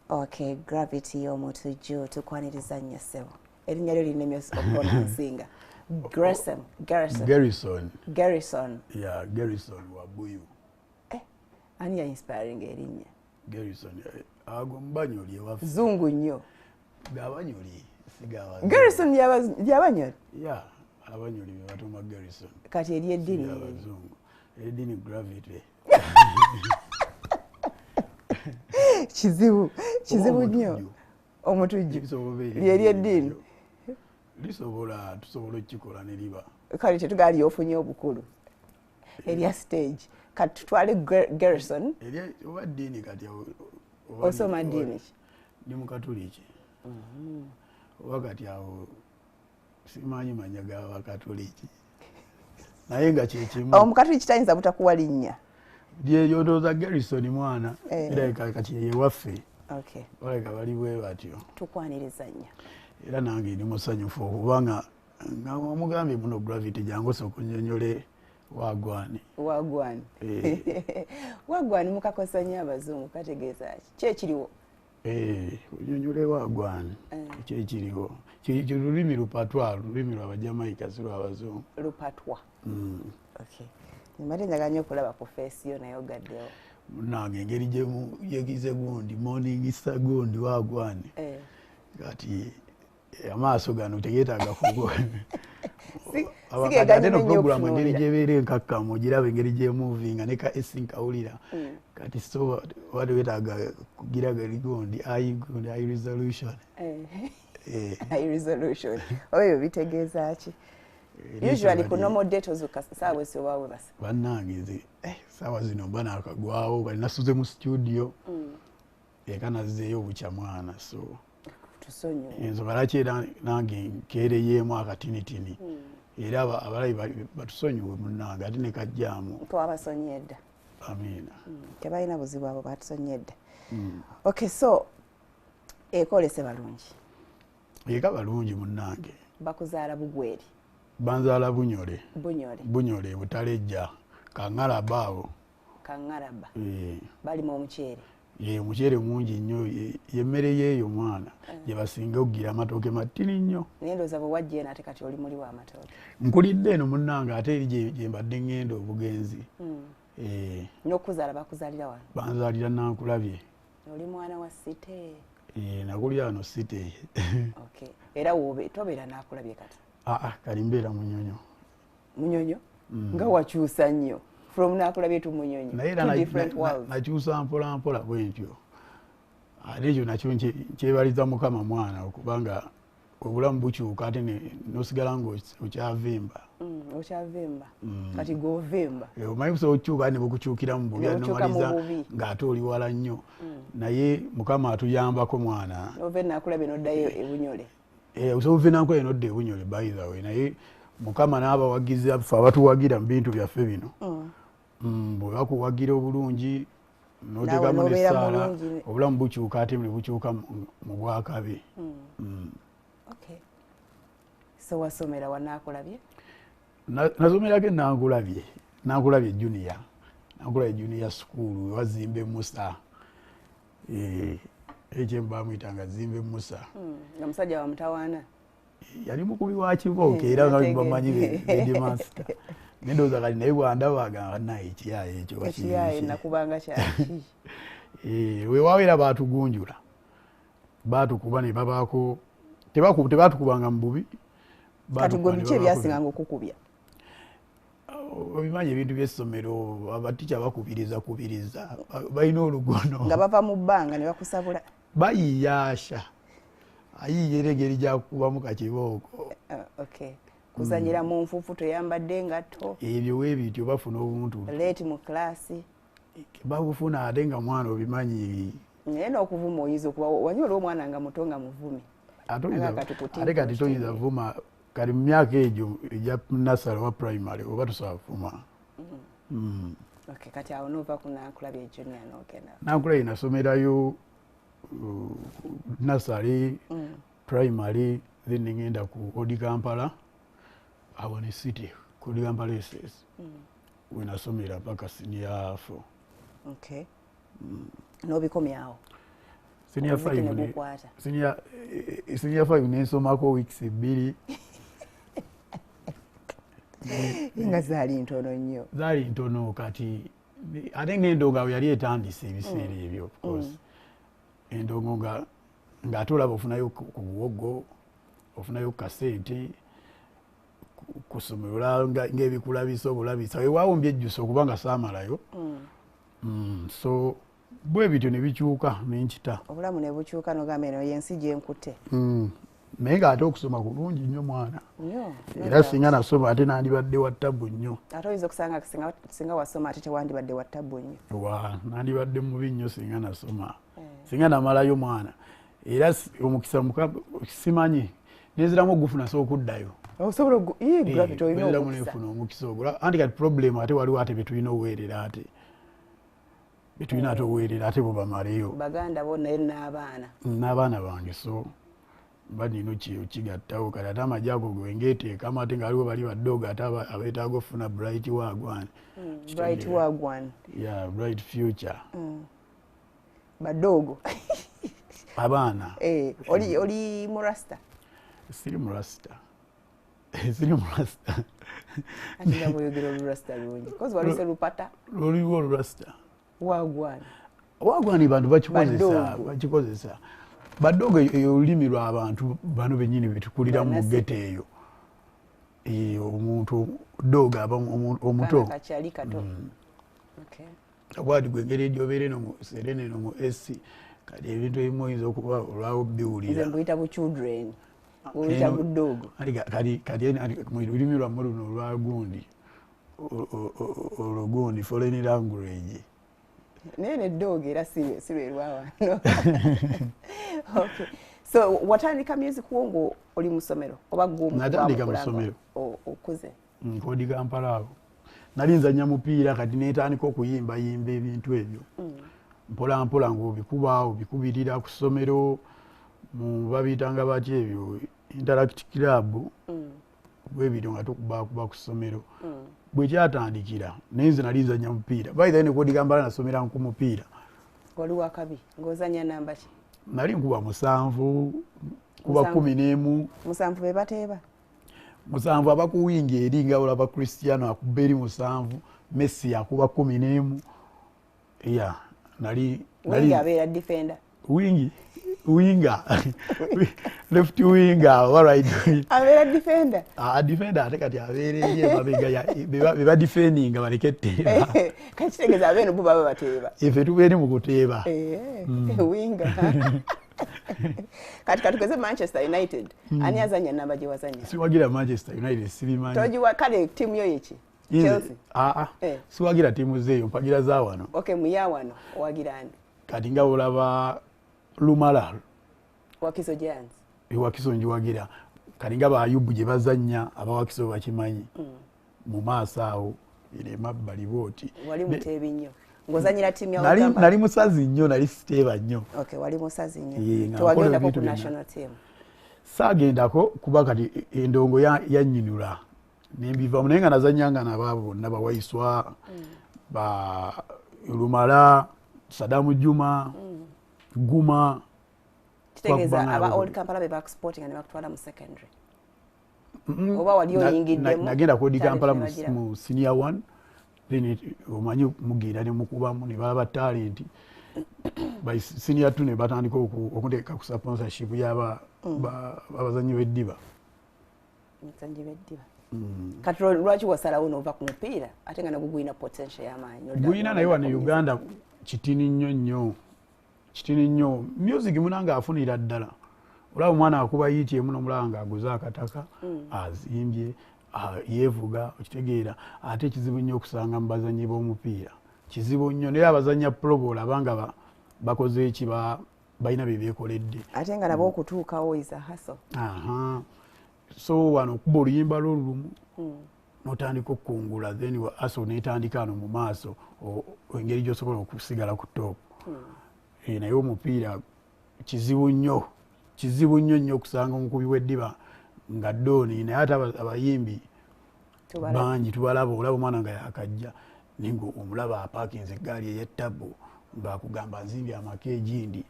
Okay, Gravity omutujju tukwaniriza nnyo ssebo. Erinnya lyo lirina emyoso okupronouncinga. Garrison. Yeah, Garrison Wabuyu. Ani ya inspiring erinnya? Garrison. Ago mbanyoli ewaffe. Zungu nnyo. Gabanyoli. Sigawa. Garrison yabanyoli? Yeah, abanyoli batuma Garrison. Kati eri eddiini. Abazungu. Eddiini Gravity. Kizibu nnyo. Omutujju. Lyeri eddiini. Tusobola okukikola ne liba. Kale tetugali ofunye obukulu. Erya stage. Kati tutwale Garrison. Oba ddiini kati. Osoma ddiini ki? Ndi Mukatoliki. Oba kati awo simanyi manya g'Abakatoliki. Naye nga kyekimu. Omukatoliki tayinza butakuwa linnya. Yondooza Garrison mwana. Era kati ye waffe. Okay. Oleka bali bwe batyo. Tukwaniriza nnyo. Era nange ndi musanyufu okubanga nga omugambye muno Gravity jangu okunnyonnyole Wagwani. Wagwani mukakosa nnyo Abazungu kategeeza ki? Kyekiriwo? Onnyonnyole Wagwani. Kyekiriwo. Lulimi lupatwa, lulimi lw'Abajamaika si lw'Abazungu. Lupatwa. Okay. Mbadde njagala nnyo okulaba ku feesi yo naye ogaddewo. Nange engeri gye yegize gundi morning star gundi Wagwani. Kati amaaso gano tegeetaaga kugo. Ate no programu engeri gyebeera enkakkamu ogiraba engeri gyemuvinga ne ka esi nkawulira. Kati so wali weetaaga kugiraga gundi high resolution. High resolution. Oyo bitegeeza ki? Usually ku normal date zuka saawa si obawe basi. Bannange saawa zino mba nakagwawo bali nasuze mu studio. Kanazzeeyo bukya mwana so. Tusonyiwe. Ensonga ki era nange nkeereyeemu akatinitini. Era abalabi batusonyiwe munnange ate ne kajjaamu. Twabasonyiye dda. Amiina. Tebalina buzibu abo batusonyiye dda. Okay, so ekolese balungi. Eka balungi munnange. Bakuzaala Bugweri. Banzaala Bunyole. Bunyole Butalejja. Kangalaba awo. Kangalaba. Bali mu omuceere. Omuceere mungi nnyo yemmere yeeyo mwana gye basinga okugira amatooke matini nnyo. Naye ndowooza bwe wajja eno ate kati oli muli w'amatooke. Nkulidde eno munnange ate eri gye mbadde ngenda obugenzi. N'okuzaala bakuzaalira wano? Banzaalira Nankulabye. Oli mwana wa Site? Nakulira wano Site. Okay. Era tobeera Nankulabye kati? Kali mbeera Munyonyo. Munyonyo? Nga wakyusa nnyo. From Nankulabye to Munyonyo. Two different worlds. Nakyusa mpola mpola bwentyo. Ate ekyo nakyo kyebaliza Mukama mwana okubanga obulamu bukyuka ate n'osigala ng'okyavimba. Okyavimba. Kati gw'ovimba. Omanyi busobola okukyuka ne bukukyukira mu bubi n'omaliza ng'ate oli wala nnyo. Naye Mukama atuyambako mwana. Ove Nankulabye n'oddayo e Bunyole. Osobola okuva Nankulabye n'odda e Bunyole by the way. Naye Mukama n'abawagizi ffe abatuwagira mu bintu byaffe bino. Bwe bakuwagira obulungi n'oteekamu n'essaala obulamu bukyuka ate ne bukyuka mu bwakabi. Okay. So wasomera wa Nankulabye? Nasomerako Nankulabye junior. Nankulabye junior school wazimbe Musa. Ekyo bamuyitanga Zimbe Musa. Nga musajja wa mutawaana. Yali mukubi wa kibooka era nga bamanyi Headmaster. Ndowooza kati naye bw'andaba agamba naye ekiyaye ekyo. Ekiyaye nakubanga kyaki? Weewaawo era baatugunjula. Baatukuba ne babaako tebaatukubanga mu bubi. Kati gwe biki ebyasinganga okukubya? Obimanyi ebintu by'essomero abatica bakubiriza balina olugono. Nga bava mu bbanga ne bakusabula? Bayiyaasha. Ayiiyera engeri gyakukubamu kakibooko. Okay. Kuzanyira mu nfuufu toyambadde ngatto. Ebyo weebityo bafuna obuntu. Leeti mu klaasi. Babufuna ate nga mwana obimanyi. Naye n'okuvuma oyinza okuba wanyola omwana nga muto nga muvumi. Ate kati toyinza vuma kati mu myaka egyo egya nursery oba primary oba tosobola kuvuma. Okay, kati awo n'ova ku Nankulabye junior n'ogenda. Nankulabye nasomerayo nursery, primary, then ngenda ku Odi Kampala. Awo ne City ku Odi Kampala SS. We nasomera paka senior 4. Okay. N'obikomyawo? senior 5 nensomako weeks 2 nga zaali ntono kati ate ng'endongo awo yali etandise ebiseera ebyo of course endongo ng'ate olaba ofunayo ku buwogo ofunayo ku kasente kusomero ng'ebikulabisa obulabisa wewaawumbye ejjusa okuba nga saamalayo so bwe bityo ne bikyuka nenkita obulamu ne bukyuka n'ogamba eno yensi gyenkute naye ng'ate okusoma kulungi nnyo mwana era singa nasoma ate nandibadde wa ttabu nnyo ate oyinza okusanga singa wasoma ate tewandibadde wa ttabu nnyo nandibadde mubi nnyo singa nasoma singa namalayo mwana era omukisa simanyi neziramu ogufuna sookuddayo osobola omukisa ogwo anti kati problemu ate waliwo ate betulina oweerera ate betulina ate oweerera ate bwebamaleyo baganda bo naye n'abaana bange so banino kigattawo kati ate amagye ago gengeeteekamu ate nga waliwo bali badoogo ate abeetaaga okufuna bright wagwan bright future badoogo abaana oli murasta siri murasta ate nga bweyogera olurasta lulungi kozi waluse lupata loliwo olurasta wagwani bantu bakikozesa badoogo eyo olulimi lw'abantu bano bennyini betukulira mu gete eyo omuntu doogo aba omuto bwati gwengeri edyobeere no mu serene no mu esi kati ebintu ebimu oyinza okuba olwawo biwulira mbuyita bu children mbuyita budoogo kati mu lulimi lwamme luno olwagundi olugundi foreign language naye neddoogo era si lwerwawano so watandika music wongo oli mu ssomero oba natandika mu ssomero okuze nkodi Kampala awo nali nzanya mupiira kati neetandika okuyimbayimba ebintu ebyo mpola mpola ng'obikubirira ku ssomero babiyitanga bati ebyo interact club bwebityo nga tukubakuba ku ssomero bwe kyatandikira naye nze nali nzanya mupiira baithaye nekodi Kampala nasomera ku mupiira wali wakabi ng'ozanya namba ki nali nkuba 7 kuba 11 7 be bateeba 7 abakuwinga eri nga olaba Cristiano akuba eri 7 Messi akuba 11 nali abeera defender winga left winger or right abeera defender defender ate kati abeera eri emabega beba defending baleketteeba kakitegeeza abeeno bo baba bateeba ife tubeeri mu kuteeba winga kati katukeze Manchester United ani azanya namba gye wazanya siwagira Manchester United sibimanyi tojiwa kale timu yo yeki Chelsea siwagira timu zeeyo mpagira za wano muya wano owagira ani kati nga olaba Lumala Wakiso Giants Wakiso njiwagira kati nga Bayubu gye bazanya abawakiso bakimanyi mu maaso awo ere mabbali booti wali muteebi nnyo ng'ozanyira timu ya nali musazi nnyo nali siteeba nnyo wali musazi nnyo tewagendako ku national team saagendako kuba kati endongo yannyinula nembivamu naye nga nazanyanga nabo bonna bawaiswa ba Lumala Sadamu Juma Guma kitegeeza aba Old Kampala be back sporting and bakutwala mu secondary oba wali oyingiddemu nagenda ku Old Kampala mu senior 1 then omanyi mugira ne mukubamu ne balaba talent by senior 2 ne batandika okuteeka ku sponsorship yaba abazanyi b'eddiba kati lwaki wasalawo n'ova ku mupiira ate nga nagwo gulina potential y'amaanyi gulina naye wano Uganda kitini nnyo music munanga afunira ddala olaba omwana akuba yiiti emu n'omulaba ng'aguze akataka azimbye yeevuga okitegeera ate kizibu nnyo okusanga mu bazanyi b'omupiira kizibu nnyo naye abazanya probo olaba nga bakoze eki balina bye beekoledde ate nga nabo okutuukawo is a hustle so wano okuba oluyimba lwolumu n'otandika okukungula then hustle n'etandika ano mu maaso engeri gy'osobola okusigala ku top naye omupiira kizibu nnyo okusanga omukubi w'eddiba nga dooni naye ate abayimbi bangi tubalaba olaba omwana nga yakajja naye omulaba apaakinze eggaali ey'ettabu bakugamba nzimbye amaka egindi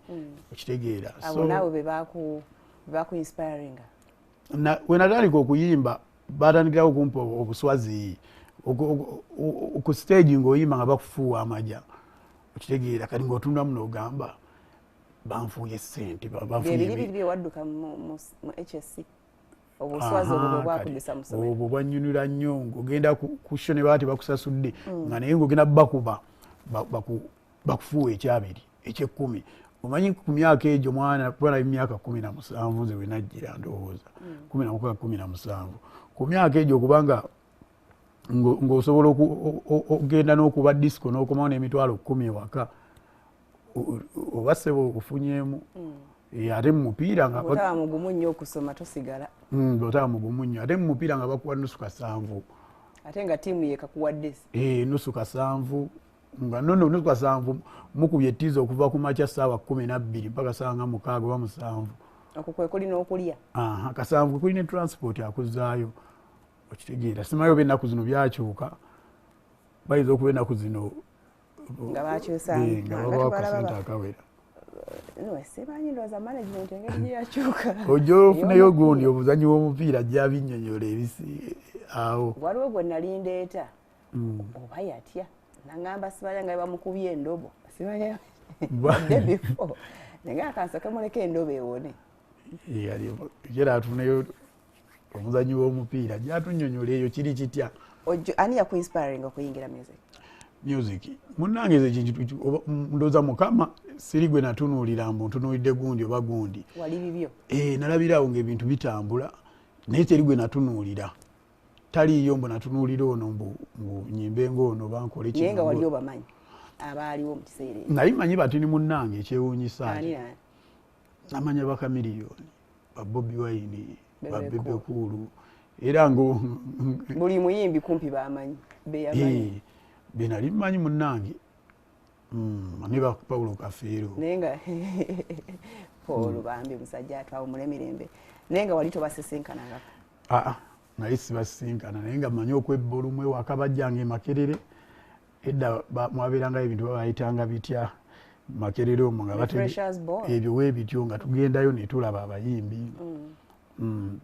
okitegeera. Abo naawe bebaku inspiringa. We natandika okuyimba batandikirawo okumpa obuswazi ku stage ng'oyimba nga bakufuuwa amaja okitegeera kati ng'otundamu n'ogamba banfuuye ssente bibiri byewadduka mu HSC obuswazi obwo bwakudisa mu ssomero obwo bwannyunira nnyo ng'ogenda ku show ne baba tebakusasudde nga naye ng'ogenda bakuba bakufuuwa ekyabiri eky'ekkumi. Omanyi ku myaka egyo mwana kubala emyaka 17 nze we najjira ndowooza 17 ku myaka egyo kubanga ng'osobola okugenda n'okuba disco n'okomawo n'emitwalo 10 ewaka oba ssebo okufunyeemu ate mu mupiira nga otaba mugumu nnyo okusoma tosigala otaba mugumu nnyo ate mu mupiira nga bakuwa nusu kasanvu ate nga ttiimu yekakuwadde nusu kasanvu nga nono nusu kasanvu mukubye ettiiza okuva ku makya ssaawa 12 mpaka ssaawa nga 6 oba 7 okwo kwe kuli n'okulya kasanvu kuli ne transport akuzaayo okitegeera simayo ennaku zino byakyuka bayinza okuba ennaku zino nga bakyusa babawa akasente akawera simanyi ndowooza management engeri gyeyakyuka ojja ofuneyo gundi omuzanyi w'omupiira gyabinnyonnyola ebisi awo waliwo gwe nali ndeeta oba yatya naŋŋamba simanya nga bamukubye endobo simanya adde before naye akansooke muleka endobo ewone era atuneyo omuzanyi w'omupiira gyatunnyonnyola eyo kiri kitya. Ani yakuinspiring okuyingira music munnange ze kintu ndowooza mukama siri gwe natunuulira mbu ntunuulidde gundi oba gundi wali bibyo nalabirawo ng'ebintu bitambula naye teri gwe natunuulira taliiyo mbu natunuulira ono mbu nyimbe ng'ono bankole naye nga wali obamanyi abaaliwo mu kiseera naye manyi batini munnange ekyewuunyisa namanya bakamiliyoni babobi wine babebe kulu era ngo buli muyimbi kumpi bamanyi beyamanyi benali manyi munnange ne ba Paulo Kafeero naye nga Paulo bambi musajja atwawo mulemirembe naye nga wali tobasisinkana naye sibasisinkana naye nga manyi okwebba olumwe wakabajjanga Makerere edda mwabeeranga ebintu babayitanga bitya Makerere omwo nga ebyo weebityo nga tugendayo ne tulaba abayimbi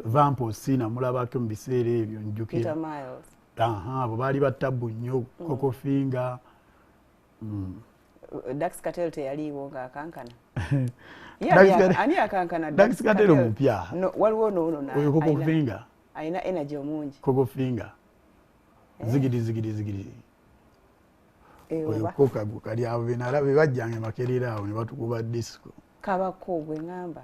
Vampo Sina mulabako mu biseera ebyo njukira abo baali battabu nnyo Kokofinga Dax Cartel teyaliiwo ng'akankana ani akankana Dax Cartel omupya waliwo noono oyo Kokofinga alina energy omungi Kokofinga zigidi oyo kokagu kali abo benalabe bajjange Makerere awo ne batukuba disco kabako gwe ngamba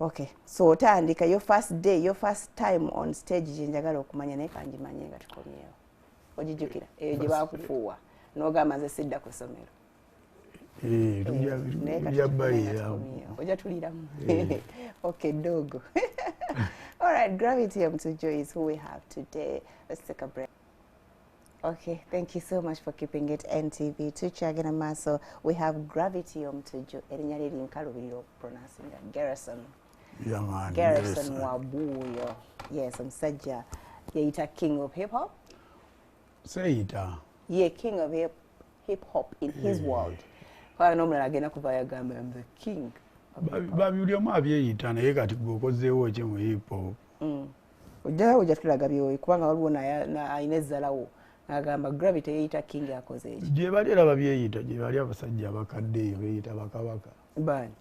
Okay, so otandika your first day, your first time on stage jenjagala okumanya naye kanjimanye nga tukomyewo ogijjukira eyo gye bakufuuwa n'ogamba nze sidda ku ssomero ojja tuliramu okay dogo all right Gravity Mtujo is who we have today. Let's take a break. Okay, thank you so much for keeping it NTV. Tuchagina maso, we have Gravity Mtujo. Erinnya liri nkalubirira pronouncing Garrison. Yeah man. Garrison Wabuyo. Yes, omusajja yeyita king of hip hop. Sayita. Yeah, king of hip hop in his world. Kwa nomulala agenda kuva yagamba I'm the king. Buli omu abyeyita naye kati gwokozeewo ki mu hip hop. Ojja tulaga byoyi kubanga waliwo ayina ezzalawo. Agamba Gravity yeyita king akoze eki. Gye bali era babyeyita gye bali abasajja abakadde eyo beyita bakabaka. Bani.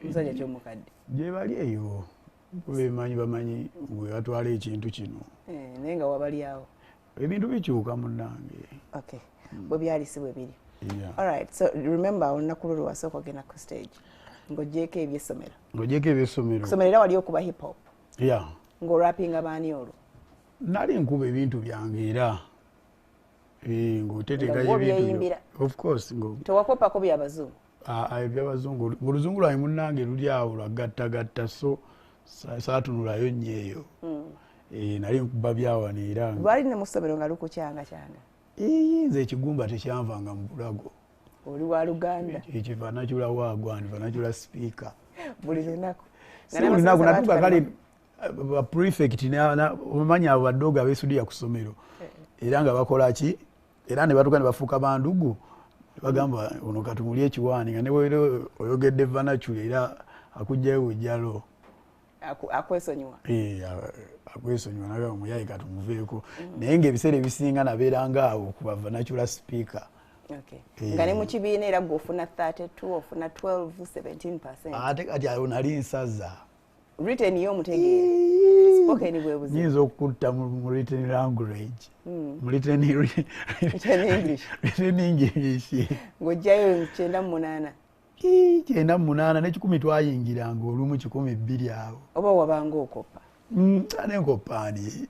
Musajja ky'omukadde. Gye bali eyo. Bemanyi bamanyi bwe batwala ekintu kino. Naye nga wabali awo. Ebintu bikyuka munnange. Okay. Bwe byali si bwe biri. Yeah. All right. So remember olunaku lwe wasooka ogenda ku stage. Ng'oggyeko eby'essomero. Ng'oggyeko eby'essomero. Ssomero era wali okuba hip hop. Yeah. Ng'orapinga baani olwo? Nali nkuba ebintu byange era. Ng'oteteekayo ebintu. Of course. Tewakwepako by'abazungu? Eby'abazungu. Oluzungu lwange munnange luli awo lwagattagatta so saatunulayo nnyo eyo. Nali nkuba byawano era. Lwali ne mu ssomero nga lukukyanga. Nze ekigumba tekyanvanga mu bulago. Oli wa Luganda. Ekyo vanachula wagwani vanachula speaker. Buli lunaku. Lunaku natuka kale prefect omanyi abo badoga abeesudia ku ssomero. era nga bakola ki era ne batuuka ne bafuuka bandugu bagamba ono katumuli ekiwaani nga ne weero oyogedde vernacular era akugjayo bujjalo akwesonyiwa akwesonyiwa naga omuyayi katumuveeko naye ng'ebiseera ebisinga nabeeranga awo ku vernacular speaker. Nga ne mu kibiina era gw'ofuna 32 ofuna 12 17%. Ate kati awo nali nsaza written yo mutegeera spoken bwe buzi nyinza okutta mu written language mu written English ng'ojjayo 98 98 ne 10 twayingiranga olumu 12 awo oba wabanga okoppa ane nkoppaani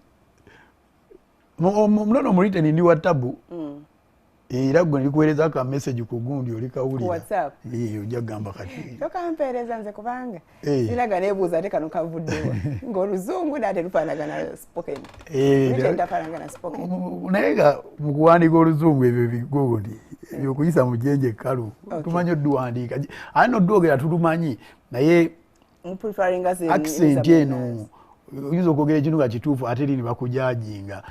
munono mu written ndi wa tabu era gwe ndikuweereza ka message ku gundi oli kawulira ojja kugamba kati tokampeereza nze kubanga sinaga neebuuza ate kano kavuddewa ng'oluzungu naate lufaanagana spoken tafaanagana spoken naye nga mu kuwandiika oluzungu ebyo bigundi ebyokuyisa mu jjenje ekkalu tumanyi odduwandiika ate nodwogera tulumanyi naye accent eno oyinza okwogera ekintu nga kituufu ate lini bakujajinga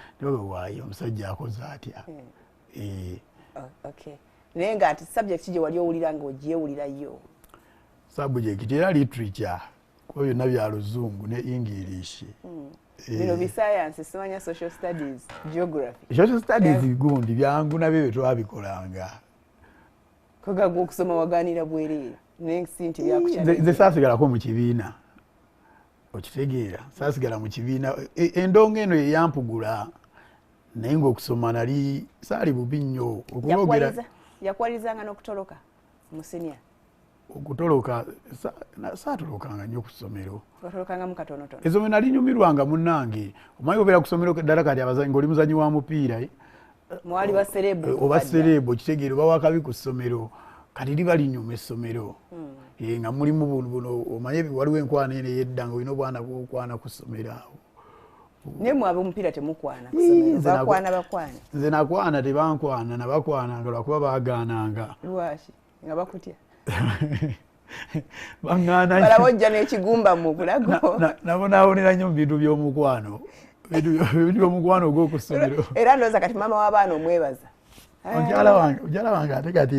waayo omusajja akoze atya. naye nga ati subject gye wali owulira ng'ogyewulirayo subject era literature kuba byonna bya luzungu ne English bino bisayansi simanya social studies geography social studies gundi byangu nabyo bye twabikolanga kogagwa okusoma waganira bwereere nensi nti byakukyala nze saasigalako mu kibiina okitegeera saasigala mu kibiina endongo eno yeyampugula naye ng'okusoma nali saali bubi nnyo okulogera yakwalizanga n'okutoloka mu senior okutoloka saatolokanga nnyo ku ssomero otolokangamu katonotono essomero nali nyumirwanga munnange omanyi obeera ku ssomero ddala kati abazanyi ng'oli muzanyi wa mupiira mwali baserebu oba serebu okitegeera oba wakabi ku ssomero kati liba linyuma essomero nga mulimu buno omanye waliwo enkwana eno ey'edda nga olina obwana bw'okwana ku ssomero awo naye mwabe omupiira temukwana ku ssomero bakwana bakwana nze nakwana tebankwana nabakwananga lwakuba baagananga lwaki nga bakutya baŋŋaana balaba ojja n'ekigumba mu bulago nabo naawonera nnyo mu bintu by'omukwano ebintu by'omukwano ogw'oku ssomero era ndowooza kati maama w'abaana omwebaza omukyala wange ate kati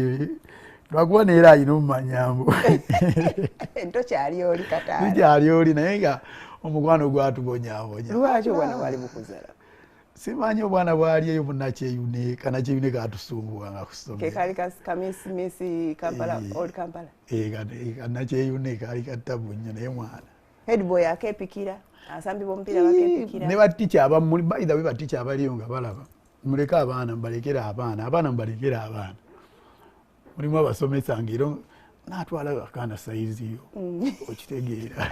lwakuba neera ayina omumanyambo tokyali oli kataala tukyali oli naye nga omukwano gwatubonyaabonya lwaki obwana bwali bukuzala simanyi obwana bwali eyo munakyeyune kanakyeyune katusumbuwanga ku ssomero kekali kamisi Kampala old Kampala kanakyeyune kaali katabu nnyo naye mwana headboy akepikira asambibwa omupiira bakepikira ne batica abamu baitha be batica abaliyo nga balaba muleke abaana mubalekera abaana mubalekera abaana mulimu abasomesa ngero naatwala akaana sayiziyo okitegeera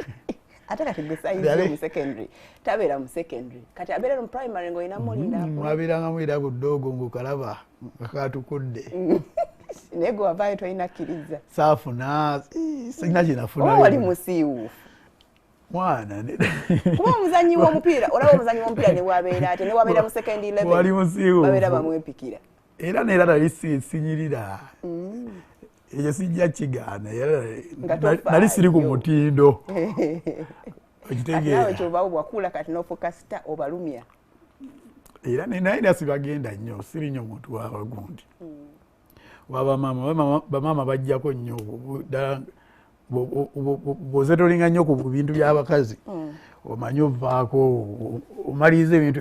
ate kati gwe sayizi mu secondary tabeera mu secondary kati abeera mu primary ng'olina mulinda mwabeerangamu era ku ddoogo ng'okalaba nga katukudde naye gwe wavaayo tolina kkiriza saafuna sirina kye nafunayo oba wali musiiwuufu mwana kuba omuzanyi w'omupiira olaba omuzanyi w'omupiira ne wabeera ate ne wabeera mu secondary level wali musiiwuufu babeera bamwepikira era neera nali sinyirira ekyo sijja kigaana nali siri ku mutindo okitegeera kyovaawo bwakuula kati n'ofuuka sita obalumya era naye nasibagenda nnyo siri nnyo omuntu wabagundi wabamaama bamaama bajjako nnyo ddala bw'ozetolinga nnyo ku bintu by'abakazi omanyi ovaako omaliriza ebintu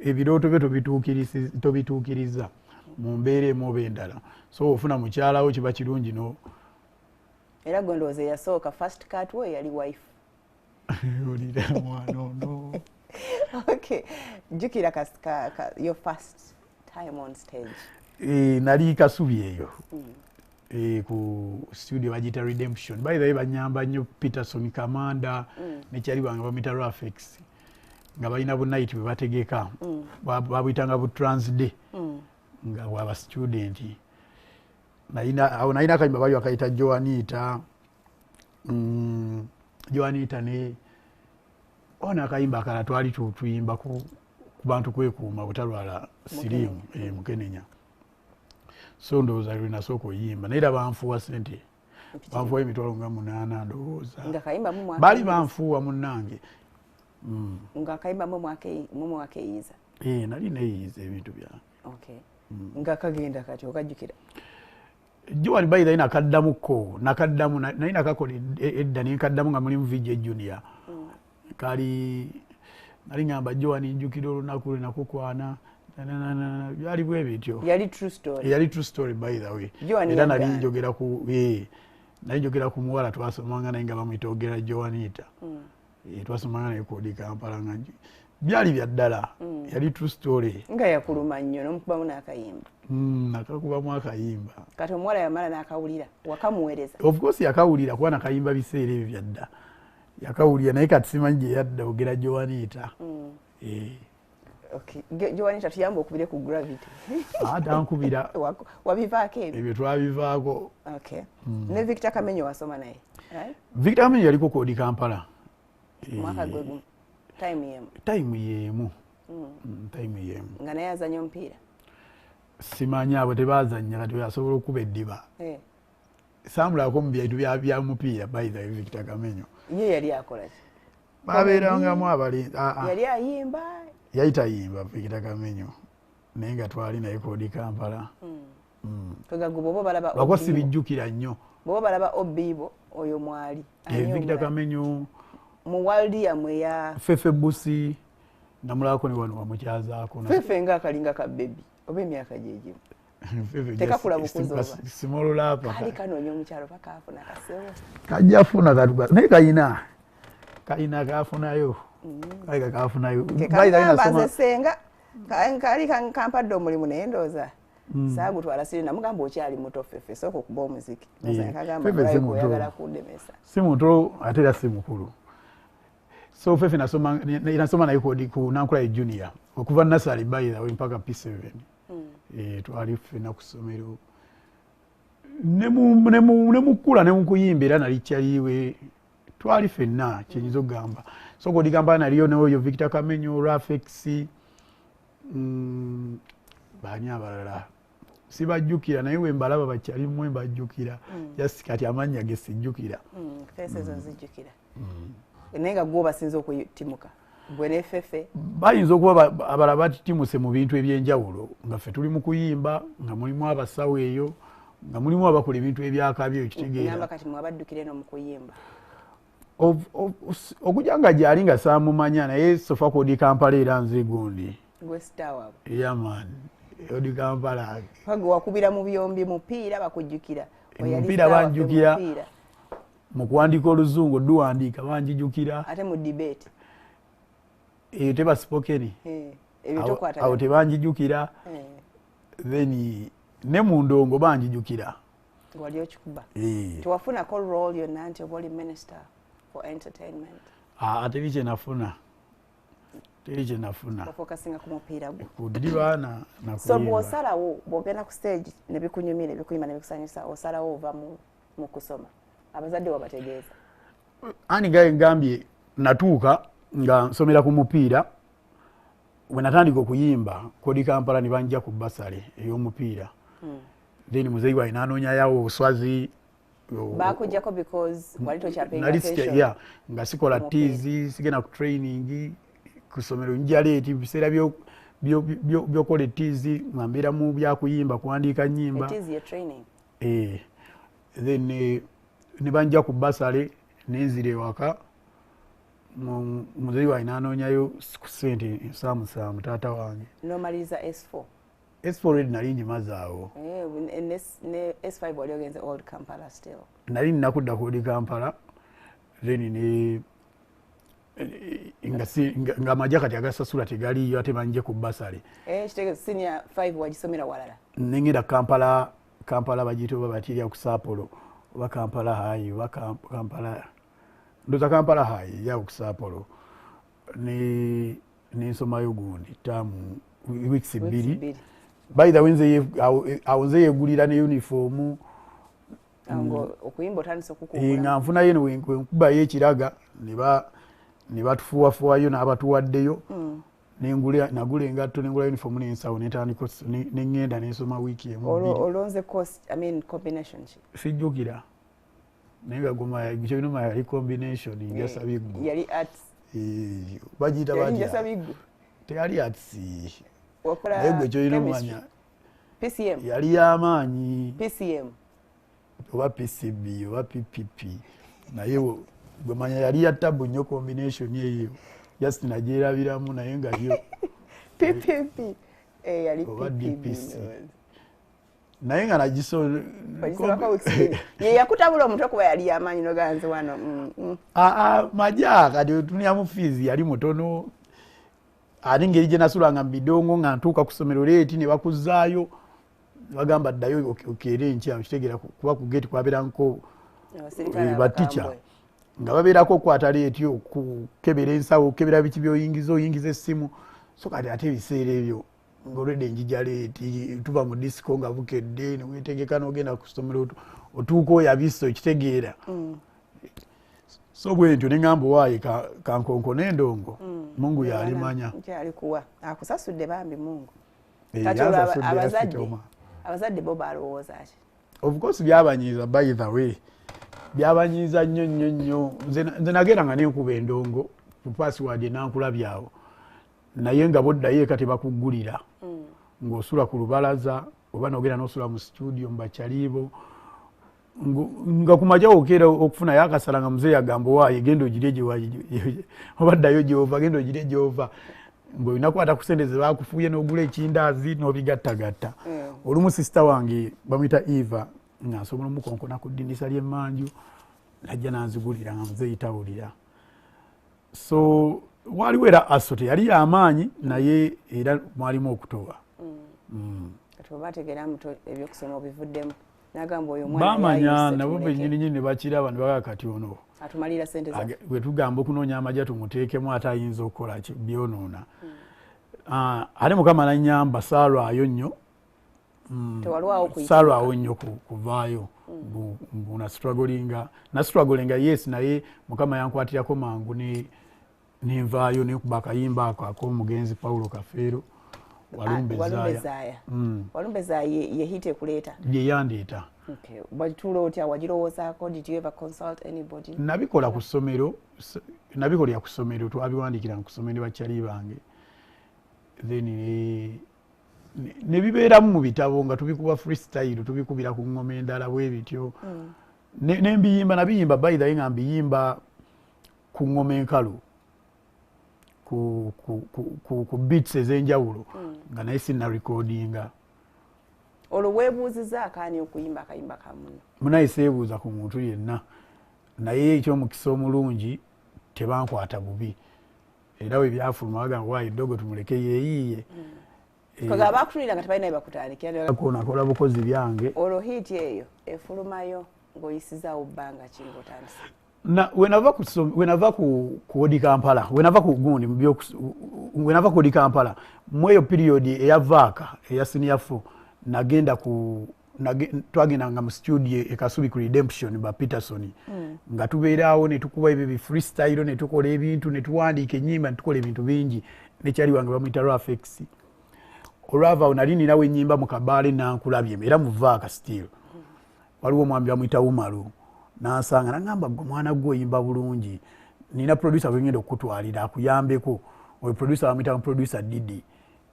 ebirooto bye tobituukiriza mu mbeera emu oba endala so ofuna mukyalawo kiba kirungi no era gwe ndowooza eyasooka first cat we yali wife olira mwana ono okay jjukira your first time on stage nali Kasubi eyo ku studio bagita Redemption by the way banyamba nnyo Peterson Kamanda nekyali bange bamita Rafex nga balina bu night bwe bategeka babuyitanga bu trans day nga waba student nalina akayimba bali bakayita Joanita ne ona akayimba akala twali tuyimba ku bantu kwekuuma butalwala sirimu Mukenenya so ndowooza linasooka oyimba naye era banfuwa sente banfuwa emitwalo nga 8 ndowooza bali banfuwa munnange nga akayimba mwe mwakeeyiza nali neeyiza ebintu byange. Okay. Nga kagenda kati okajjukira? Joan Baitha nakaddamu naye nakakola edda naye nkaddamu nga mulimu VJ Junior. Kali nali ngamba Joan njukira olunaku lwe nakukwana byali bwe bityo. Yali true story. Yali true story by the way. Era nali njogera ku muwala twasomanga naye nga bamuyita Ogera Joanita. Twasomanga naye ku Kampala nga byali bya ddala. Yali true story. Nga yakuluma nnyo n'omukubamu n'akayimba. Nakakubamu akayimba. Kati omuwala yamala n'akawulira wakamuweereza. Of course yakawulira kuba nakayimba biseera ebyo bya dda. Yakawulira naye kati simanyi gye yadda Ogera Joanita. Okay. Joanita tuyamba okubire ku Gravity. Tankubira. Wabivaako ebyo? Ebyo twabivaako. Okay. Ne Victor Kamenyo wasoma naye? Right? Victor Kamenyo yaliko ku Kampala. Mwaka gwe gumu. Time yemu. Time yemu. Nga naye azannya omupiira? Simanyi abo tebazannya kati asobola okuba eddiba. Sambulako mu byaitu bya mupiira by the Victor Kamenyo. Ye yali akola ki? Babeerangamu abali. Yali ayimba? Yali tayimba Victor Kamenyo. Naye nga twali naye ku Kampala. Kagagu bobo balaba Obbiibo. Bakosi bijjukira nnyo. Bobo balaba Obbiibo oyo mwali. Victor Kamenyo. Mu world yamwe ya Fefe Busi namulako ne wano wamukyazaako. Fefe nga akalinga ka baby. Oba emyaka gyegimu. Tekakula bukuzoba. Simolo lapa. Kali kanoonya omukyalo paka afuna kasebo. Kajja afuna katuba. Naye kayina kafunayo. Kali kafunayo. Baitha nasoma. Senga kali kampadde omulimu naye ndooza. Saagutwala siri namugamba okyali muto Fefe sooka okuba omuziki. Oyagala kundemesa. Si muto ate era si mukulu. So Fefe nasoma naye ku Nankula Junior okuva nursery Baitha mpaka P7. Twali ffenna ku ssomero ne mukula ne mukuyimba era nali kyaliwe twali ffenna kyenyinza okugamba. So ku Kampala naliyo n'oyo Victor Kamenyo, Rafex, baani abalala sibajjukira naye we mbalaba bakyalimu we mbajjukira just kati amannya ge sijjukira. Fese zo zijjukira. Naye nga gwo basinza okutimuka. Bwe ne Fefe bayinza okuba abalala batitimuse mu bintu ebyenjawulo nga ffe tuli mu kuyimba nga mulimu abasawo eyo nga mulimu abakola ebintu ebyakabi ekitegeera. Namba kati mwabaddukire no mu kuyimba. Okujja nga gyali nga saamumanya naye sofa ku Kampala era nze gundi. Gwe star wabo. Yeah man. Odi Kampala. Pago wakubira mu byombi mupiira bakujjukira. Mupiira banjukira. Mu kuwandika Oluzungu duwandiika banjijukira. Ate mu debate. Teba spoken. Ebitokwata. Awo tebanjijukira. Then ne mu ndongo banjijukira. Wali okikuba. Tuwafuna call role yonna nti oboli minister for entertainment. Teri kye nafuna. Focusinga ku mupiira gwo. Kudiri baana na kuyimba. So bw'osalawo bw'ogenda ku stage ne bikunyumira ebikuyima ne bikusanyusa osalawo ova mu kusoma. Abazadde wabategeeza. Ani gaye ngambye natuuka nga nsomera ku mupiira we natandika okuyimba ku Kampala ne banja ku basale ey'omupiira. Then muzeyi wa inanoonya yawo obuswazi bakujjako because wali tokyapayinga attention. Yeah, nga sikola tizi sigenda ku training ku ssomero njaleeti biseera byokola tizi nga mbeera mu byakuyimba kuwandiika nnyimba. Tizi ya training. Then ne banja ku basale nenzira ewaka muzeyi wa inanoonyayo ku ssente ensaamusaamu taata wange. Nomaliza S4. S4 ready nali nyimaze awo. Ne S5 wali ogenze Old Kampala still. Nali nnakudda ku Old Kampala then nga amagye kati agasasula tegaliyo ate banje ku basale. Kitege senior 5 wagisomera walala. Nengera Kampala bagiyita oba batirya ku Sapolo oba Kampala High oba Kampala ndoza Kampala High ya ku Sapolo n'ensomayo gundi tamu weeks 2. By the way nze yegulira ne uniform okuyimba otandise okukubula nga nfunayo nkubayo ekiraga ne batufuwafuwayo n'abatuwaddeyo nagula engatto nengula uniform n'ensawo netandika nengenda nensoma wiiki emu. Olonze course combination ki? Sijjukira naye nga goma kyebinoma yali combination njasa biggu yali arts bagiyita njasa biggu teyali atisi wakola gwe kyoyina omanya PCM yali y'amaanyi PCM oba PCB oba PPP naye gwe manya yali ya tabu nnyo combination eyo just nagyerabiramu naye nga yo PPP yali oba PPP DPC naye nga nagiso ye yakutabula omutwe kuba yali y'amaanyi noganze wano majja kati otunira mu fees yali mutono ate ngeri gye nasulanga mu bidongo nga ntuuka ku ssomero leeti ne bakuzaayo bagamba ddayo okeere enkya okitegeera kuba ku geeti kwabeeranko batica nga babeerako okukwata leeti okukebera ensawo okukebera biki byoyingiza oyingiza essimu so kati ate ebiseera ebyo ng'olwedde enjija leeti tuva mu disiko nga bukedde ne weetegeka n'ogenda ku ssomero otuuka oyabisa okitegeera so bwe ntyo ne ŋŋamba owaaye kankonko n'endongo mungu yalimanya kyalikuwa akusasudde bambi mungu abazadde bo balowooza ki of course byabanyiiza by the way byabanyiiza nnyo nnyo nnyo nze nagenda nga nenkuba endongo ku password enankulabyawo naye nga boddayo eka tebakuggulira ng'osula ku lubalaza oba nogenda n'osula mu studio mubakyaliibo nga kumajawo okeera okufunayo akasala nga muzeeyi agamba owaaye genda ogire oba ddayo gyova genda ogire gyova ng'olina kwata ku sente ze baakufuuye n'ogula ekindaazi n'obigattagatta olumu sisita wange bamuyita Eva nga nsobola omukonkona ku ddinisa ly'emmanju najja nanzigulira nga muzeeyi tawulira so waliwo era aso teyali y'amaanyi naye era mwalimu okutoba kati oba ategeera muto ebyokusoma obivuddemu nagamba oyo bamanya nabo bennyininyini ne bakiraba ne bagaa kati ono atumalira sente za bwe tugamba okunoonya amagya tumuteekemu ate ayinza okukola byonoona ate mukama nannyamba saalwayo nnyo saalwawo nnyo kuvaayo nastruggolinga yes naye mukama yankwatirako mangu nenvaayo nekuba akayimba ako ak'omugenzi Paulo Kafeero Walumbezaaya yehite kuleeta yeyandeeta batuula otya wagirowoozaako did you ever consult anybody nabikolera ku ssomero twabiwandiikiranga ku ssomero bakyali bange then ne bibeeramu mu bitabo nga tubikuba freestyle tubikubira ku ngoma endala bwe bityo nembiyimba nabiyimba by the way nga mbiyimba ku ngoma enkalu ku beats ez'enjawulo nga naye sinna recordinga olwo weebuuzizaako ani okuyimba akayimba kamuno munaye seebuuza ku muntu yenna naye ekyomukisa omulungi tebankwata bubi era we byafuluma bagamba waayo eddogo tumuleke yeeyiiye kaga bakutunira nga tebalina bebakutandikira nakola bukozi byange olwo hiiti eyo efulumayo ng'oyisizaawo bbanga ki ng'otandisa wenava ku Odi Kampala wenava ku Odi Kampala mweyo period eya vaaka eya senior 4 twagendanga mu studio ekasubi ku Redemption ba Peterson nga tubeerawo ne tukuba ebyo freestyle ne tukola ebintu ne tuwandiika ennyimba ne tukola ebintu bingi nekyali wange bamuyita Rafex olwava nali ninawo ennyimba mu Kabaale nankulabye era mu vaaka still waliwo omwami bamuyita Umaru nansanga nagamba gwe mwana gwe oyimba bulungi nina producer bwe ngenda okutwalira akuyambeko oyo producer bamuyita producer Didi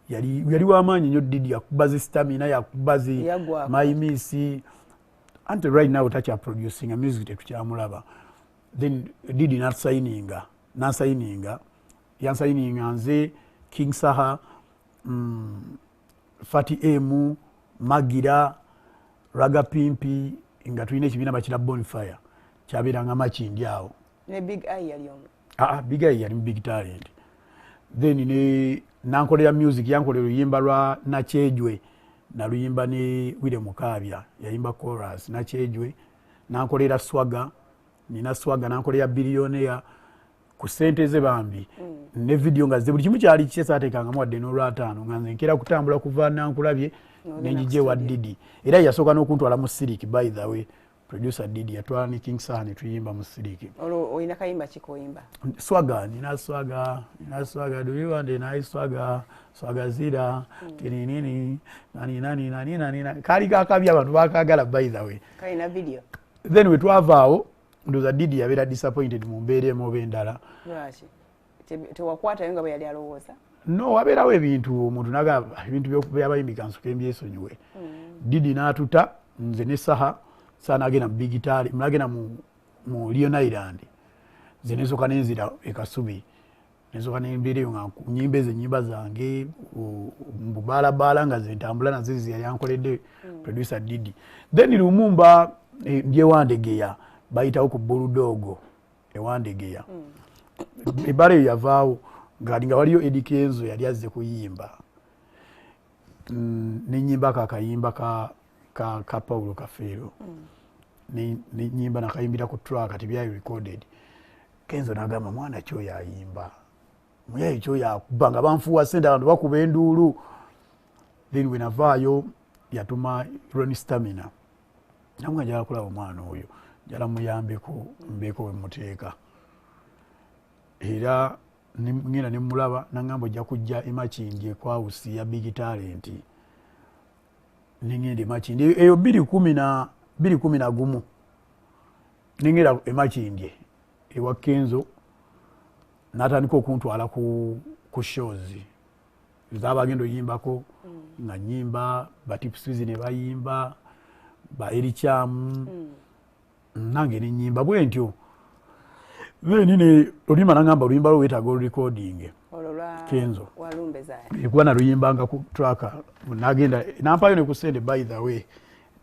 yali w'amaanyi nnyo Didi yakuba zi stamina yakuba zi My Miss anti right now takya producing a music tetukyamulaba then Didi nansayininga yansayininga nze King Saha Fati M Magira Raga Pimpi nga tulina ekibiina bakira Bonfire kyabeeranga makindi awo ne Big Eye yali omu Big Eye yali mu Big Talent then nankolera music yankolera oluyimba lwa Nakyejwe naluyimba ne Wile Mukabya yayimba chorus Nakyejwe nankolera Swaga nina Swaga nankolera Billionaire ku ssente ze bambi ne video nga buli kimu kyali kyesaateekangamu wadde n'olwataano nga nze nkera kutambula kuva nankulabye nenjije wa Didi era yasooka n'okuntwala mu Siriki by the way producer Didi yatwala ne King Saha ne tuyimba mu Siriki olina kayimba kikoyimba nina swaga do you want a nice swaga zira nini kali kakabya abantu bakagala by the way kalina video then we twavaawo ndoza Didi yabeera disappointed mu mbeera emu oba endala lwaki tewakwatayo nga bwe yali alowooza no wabeerawo ebintu omuntu nagamba ebintu byabayimbi kansuka embyesonyiwe Didi n'atuta nze ne Saha nagenda mu bigitaali nagenda mu Lion Island nze nesooka nenzira ekasubi nesooka nembeereyo nga nyimba ezo ennyimba zange mbubaalabaala nga ze ntambula nazo yankoledde producer Didi then Lumumba byewandegeya bayitawo ku Bulldogo ewandegeya ebbala eyo yavaawo nga waliyo Eddie Kenzo yali azze kuyimba nenyimba kakayimba ka Paulo Kafeero nenyimba nakayimbira ku track kati byayo recorded Kenzo nagamba mwana kyo yayimba muyayi kyo yakuba nga banfuwa sente abantu bakuba enduulu then we navaayo yatuma Ronnie Stamina namwe njala kulaba omwana oyo njala muyambeko mbeko we muteeka era ngenda ne mulaba nangamba ojja kujja emakindye kwawusi ya Big Talent ningende emakindye eyo 2011 ningera emakindye ewa Kenzo natandika okuntwala ku shows zabagenda oyimbako nga nyimba batipsizi ne bayimba ba Erichamu nange ne nyimba bwentyo nine olima nangamba oluyimba lwo wetaaga recording Kenzo walumbe zaye ekuba na luyimbanga ku track nagenda nampayo ne ku send by the way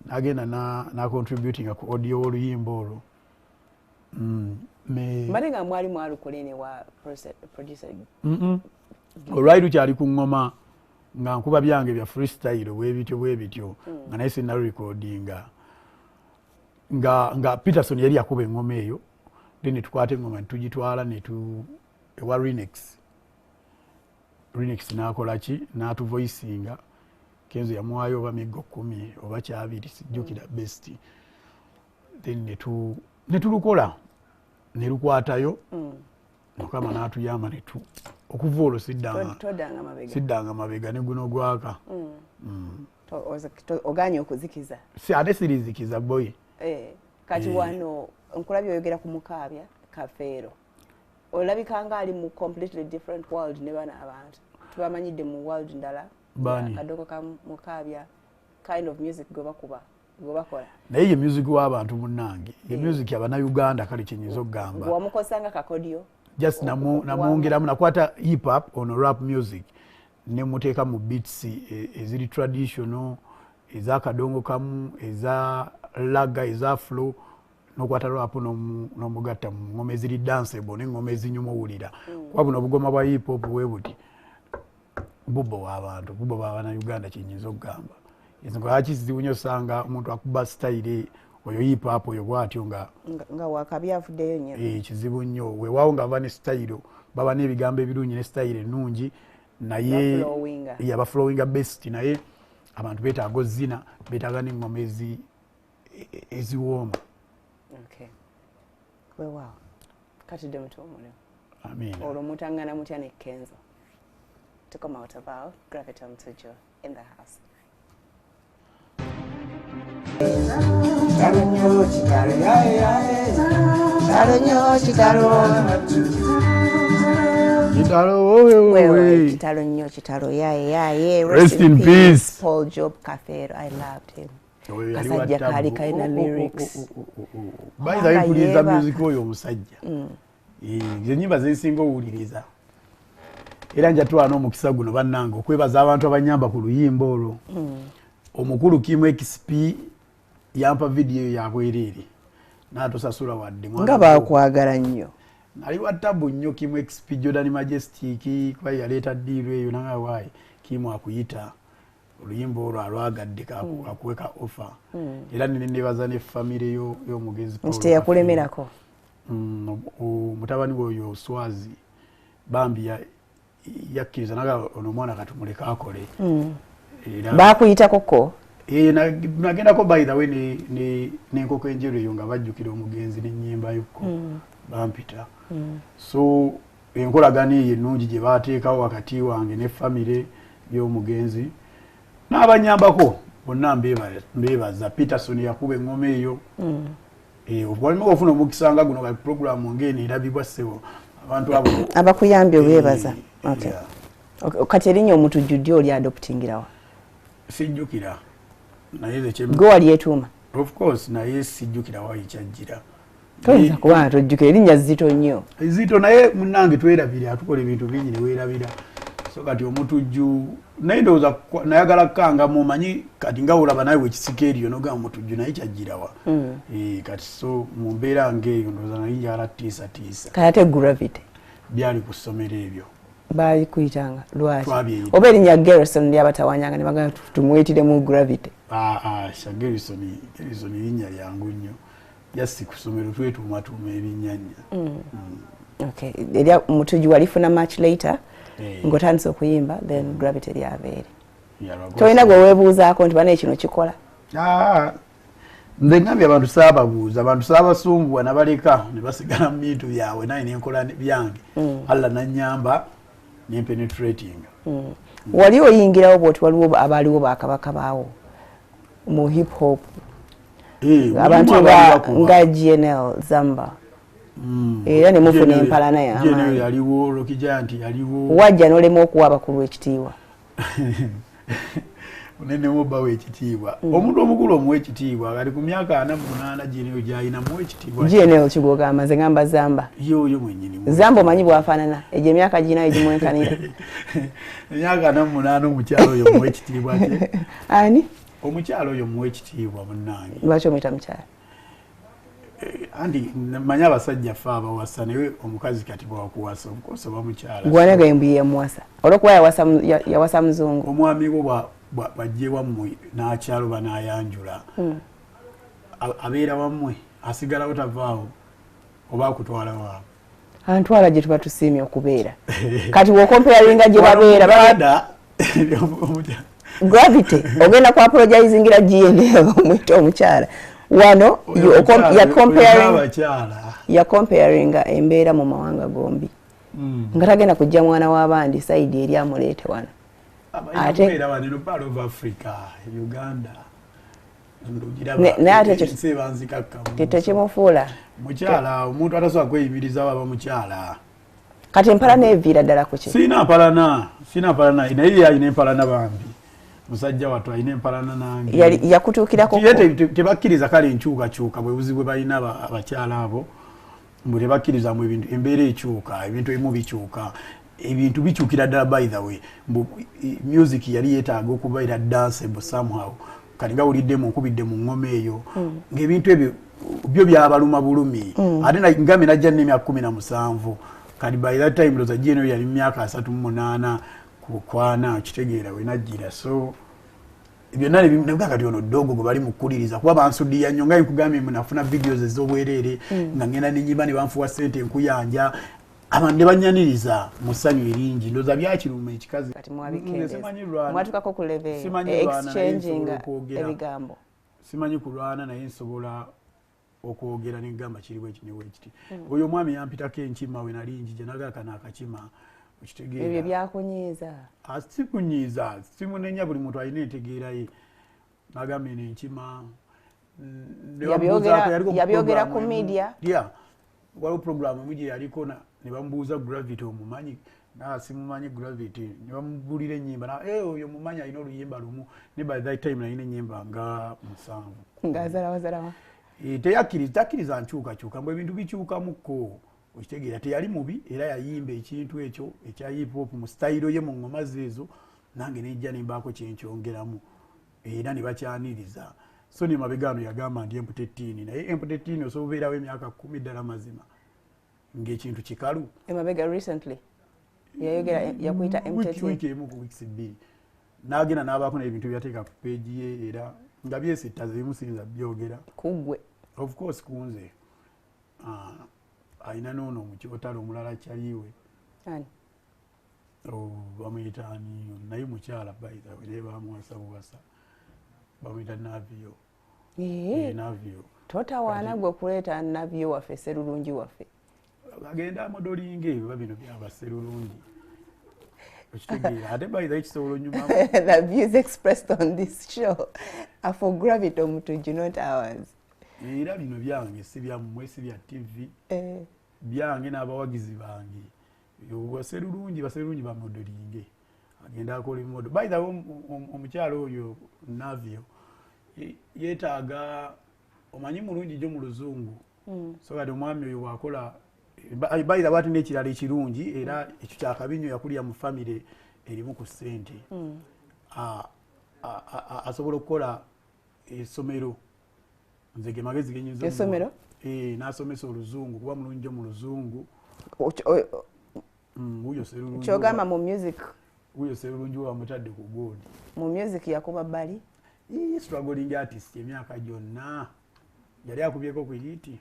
nagenda na contributing ku audio oluyimba olwo malenga mwali mwalukolene wa producer olwali lukyali ku ngoma nga nkuba byange bya freestyle bwebityo nga naye sinna recordinga nga Peterson yali yakuba engoma eyo then tukwate engoma netugitwala ewa Remix nakola ki natu voicinga Kenzo yamwayo oba migo 10 oba kyabiri sijjukira best then netulukola nerukwatayo mukama natuyamba okuva olwo siddanga mabega ne guno gwaka oganye okuzikiza ate sirizikiza boy kati wano nkulabye oyogera ku Mukaabya Kafeero olabikanga ali mu completely different world ne bana abantu tubamanyidde mu world ndala kadogo ka Mukaabya kind of music gobakola naye ye music w'abantu munnange ye music y'abana Uganda kale kyenyiza okugamba wamukosanga kakodio just namwongeramu nakwata hip hop on rap music ne muteeka mu beats eziri traditional eza kadongo kamu eza laga eza flow nokwata rap n'omugatta mu ngoma eziri danceable n'engoma ezinyuma owulira kwa buno obugoma bwa hip hop webuti bubbo w'abantu bubbo b'abana Uganda kyenyiza okugamba ezingo hakizibu nnyo osanga omuntu akuba style oyo hip hop oyo bwatyo nga wakabyavuddeyo nnyo kizibu nnyo weewaawo nga baba ne style baba n'ebigambo ebirungi ne style ennungi naye yabaflowinga best naye abantu beetaaga ozina beetaaga n'engoma eziwooma weewaawo kati dde mutuumulimu amiina olwo mutangana mutya ne Kenzo to come out about Gravity Mtujo in the house. Rest in peace Paul Job Kafeero. I loved him. Kasajja kali kalina lyrics bayiza mpuliriza music oyo omusajja enyimba zesinga owuliriza era njatwala n'omukisa guno bannange okwebaza abantu abanyamba ku luyimba olwo omukulu Kim XP yampa video yabwerere n'atosasula wadde nga bakwagala nnyo nali wa tabu nnyo Kim XP Jordan Majestic kwa yaleeta deal eyo nanga wayi Kim akuyita oluyimba olwo alwagadde akuweka offer era nenebaza ne family y'omugezi Paul nti yakulemerako mutabani oyo Swazi bambi yakkiriza naga ono mwana katumuleka akole bakuyitako ko nagendako by the way n'enkoko enjeru eyo nga bajjukira omugenzi n'ennyimba yokko bampita so enkolagana eyo ennungi gye baateekawo wakati wange ne family y'omugenzi n'abanyambako bonna mbebaza Peterson yakuba engoma eyo walimu ofuna omukisa nga guno program ng'eno erabibwa ssebo abantu abo abakuyambye bebaza okay kati erinnya Omutujju oli adoptingirawa sijjukira naye zekyemu gwe wali etuuma of course naye sijjukira wayi kyajjira toyinza kuba tojjukira erinnya zito nnyo zito naye munnange twerabire atukola ebintu bingi ne weerabira so kati Omutujju naye ndowooza nayagala kukanga mumanyi kati nga olaba nawe wekisika eryo nogamba Omutujju naye kyajjirawa kati so mu mbeera ng'eyo ndowooza naye njagala tiisatiisa kati ate Gravity byali ku ssomero ebyo baali kuyitanga lwaki oba erinnya Gerson ly'abatawanyanga ne bagamba tumuyitire Gravity Gerson erinnya lyangu nnyo yasi ku ssomero twetuumatuuma ebinnyanja okay erya Omutujju walifuna much later ng'otandise okuyimba then Gravity lyabeere tolina gwe weebuuzaako nti banaye kino kikola nze ngambye abantu saababuuza abantu saabasumbuwa nabaleka ne basigala mu bintu byabwe naye nenkola byange Allah nannyamba nempenetrating wali oyingirawo bwoti waliwo abaaliwo bakabaka baawo mu hip hop abantu nga GNL Zamba era ne mufuna empalana y'amaanyi yaliwo Rocky Giant yaliwo wajja n'olema okuwa abakulu ekitiibwa unene mubawo ekitiibwa omuntu omukulu omuwa ekitiibwa ali ku myaka 48 GNL gy'alina muwa ekitiibwa GNL kigogamba nze ngamba Zamba yoyo mwennyini Zamba omanyi bw'afaanana egyo emyaka gina egimwenkanira emyaka 48 omukyalo oyo muwa ekitiibwa kye ani omukyalo oyo muwa ekitiibwa munnange lwaki omuyita mukyala andi manya abasajja ffe abawasa naye omukazi kati bwakuwasa omukosa oba mukyala gwanega embuye yamuwasa olwokuba yawasa muzungu omwami wo bajje wammwe n'akyalo banaayanjula abeera wammwe asigalawo tavaawo oba akutwala waabwe antwala gye tuba tusiimye okubeera kati wokompeyalinga gye babeera Gravity ogenda ku apologizingira GNL omwita omukyala wano ya comparinga embeera mu mawanga gombi nga tagenda kujja mwana w'abandi side eri amuleete wano ate wano part of Africa Uganda tekimufuula mukyala omuntu atasobola kweyimirizawo aba mukyala kati empalana eviira ddala ku ki sina mpalana naye yalina empalana bambi musajja watu alina empalana nange yakutuukirako tebakkiriza kale enkyukakyuka bwe buzibu balina abakyala abo mbu tebakkiriza mu ebintu embeera ekyuka ebintu ebimu bikyuka ebintu bikyukira ddala by the way mbu music yali yeetaaga okubeera danceable somehow kati nga wulidde mu nkubidde mu ngoma eyo ng'ebintu ebyo byo byabaluma bulumi ate ngambe najja n'emyaka 17 kati by that time loza GNL yali myaka 38 kukwana kitegeera we najjira so byonna nebinga kati ono dogo gwe bali mukuliriza kuba bansudiya nnyo nga nkugambye munafuna videos ez'obwerere nga ngenda nenyimba ne banfuwa ssente enkuyanja abantu ne banyaniriza mu ssanyu eringi ndoza byakiruma ekikazi kati mwatukako ku level exchanging ebigambo simanyi kulwana naye nsobola okwogera n'egamba kiriwo ekiniwo ekiti oyo omwami yampitako enkima we nali njije nagala kana akakima ebyo byakunyiiza sikunyiiza simunenya buli muntu alina entegeera ye nagambye nenkima yabyogera ku media waliwo programu emu gye yaliko ne bamubuuza Gravity omumanyi simumanyi Gravity ne bamubulira ennyimba oyo mumanyi alina oluyimba lumu ne by that time nalina ennyimba nga 7 ng'azalawazalawa takkiriza nkyukakyuka mbu ebintu bikyukamukko okitegeera teyali mubi era yayimba ekintu ekyo ekya hip hop mu style ye mu ngoma zeezo nange nejja nembaako kyenkyongeramu era ne bakyaniriza so ne mabegano yagamba ndi emputetini naye emputetini osobola obeerawo emyaka 10 ddala mazima ng'ekintu kikalu emabega recently yakuyita wiki emu ku weeks 2 n'agenda n'abaako n'ebintu byateeka ku peegi ye era nga byesittaza bimusinza byogera kugwe of course kunze alina noono omukyotalo omulala kyaliwe bamuyita ani naye mukyala bayizawe naye bamuwasa buwasa bamuyita Navio Navio totawaana gwe okuleeta Navio waffe Sserulungi waffe agenda amodolinga ebyo ba bino byaba Sserulungi okitegeera ate bayizawe kisobola onyuma the views expressed on this show are for Gravity Omutujju not ours era bino byange si byammwe si bya TV byange n'abawagizi bange baserulungi bamodolinge agenda akola emodo. By the way, omukyalo oyo Navio yeetaaga omanyi mulungi gyo mu luzungu. So kati omwami oyo bw'akola by the way ate n'ekirala ekirungi era ekyo kyakabinyo yakulira mu famire erimu ku ssente. Asobola okukola essomero. Nze ge magezi genyinza essomero n'asomesa oluzungu kuba mulungi gyo mu luzungu. Kyogamba mu music. Uyo Serungi wa mutadde ku gold. Mu music yakuba bali. Struggling artist emyaka gyonna. Yali akubyeko ku hiti.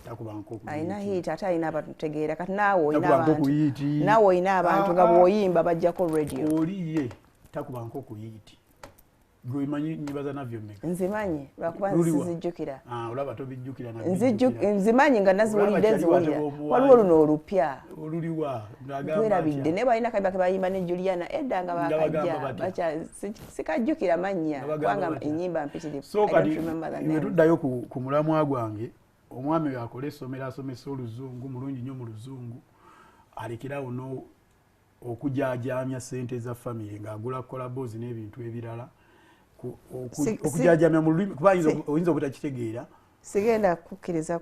Takuba nko ku. Aina hiti ate ayina abantu tegeera kati naawe oyina abantu. Takuba nko ku hiti. Naawe oyina abantu nga bw'oyimba bajjako radio. Oliye takuba nko ku hiti. Gwe manyi nyibaza navyo mmeka. Nzimanyi lwakuba nzijjukira. Olaba tobijjukira na. Nzimanyi nga naziwulidde nziwulira. Waliwo luno olupya. Oluliwa ndagamba. Werabidde ne balina kayimba ke bayimba ne Juliana edda nga bakajja. Bacha sikajjukira mannya kubanga ennyimba mpitirivu. So kati tuddayo ku mulamwa gwange omwami yakola essomero asomesa oluzungu mulungi nnyo mu luzungu alekerawo no okujaajamya ssente za family ng'agula collabos n'ebintu ebirala. Okujajamya mu lulimi kuba oyinza obutakitegeera. Sigenda kukkiriza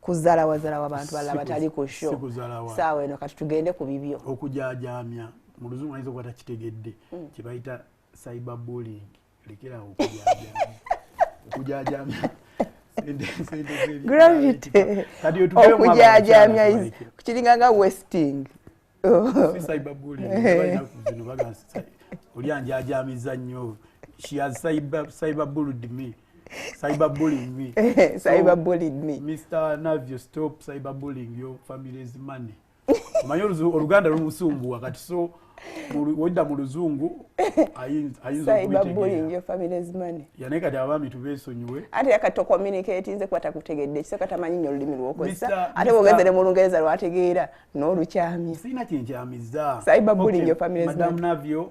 kuzala wazala w'abantu balala batali ku show. Saawa eno kati tugende ku bibyo. Okujajamya mu luzungu ayinza okuba takitegedde kye bayita cyberbullying. Lekerawo okujajamya. Gravity. Okujajamya kiringa nga wasting. Cyberbullying. Olianjajamiza nnyo. She has cyberbullied me. Cyberbullying me. Cyberbullied me. Mr. Navio, stop cyberbullying your family's money. Omanyi Oluganda lumusumbuwa kati so wodda mu luzungu ayinza cyberbullying your family's money. Yaneka kati abaami tubeesonyiwe. Ate yakati communicate nze kwata kutegedde kise katamanyi nnyo olulimi lw'okozesa. Ate bw'ogezere mu Lungereza lwategeera n'olukyamya. Sina kyenkyamiza. Cyberbullying your family's money. Madam Navio,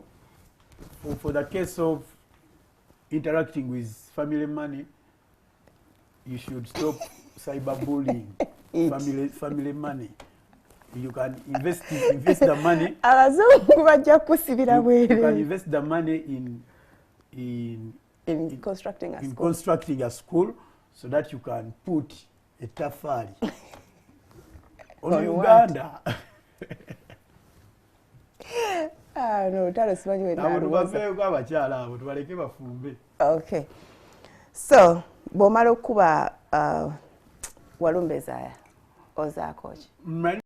for the case of interacting with family money, you should stop cyberbullying family money. You can invest the money. Abazungu bajja kusibira bwere. You can invest the money in constructing a school so that you can put a tafari on Uganda. No, tell us what you want. Okay. So, bomala okuba Walumbezaya ozaako ki?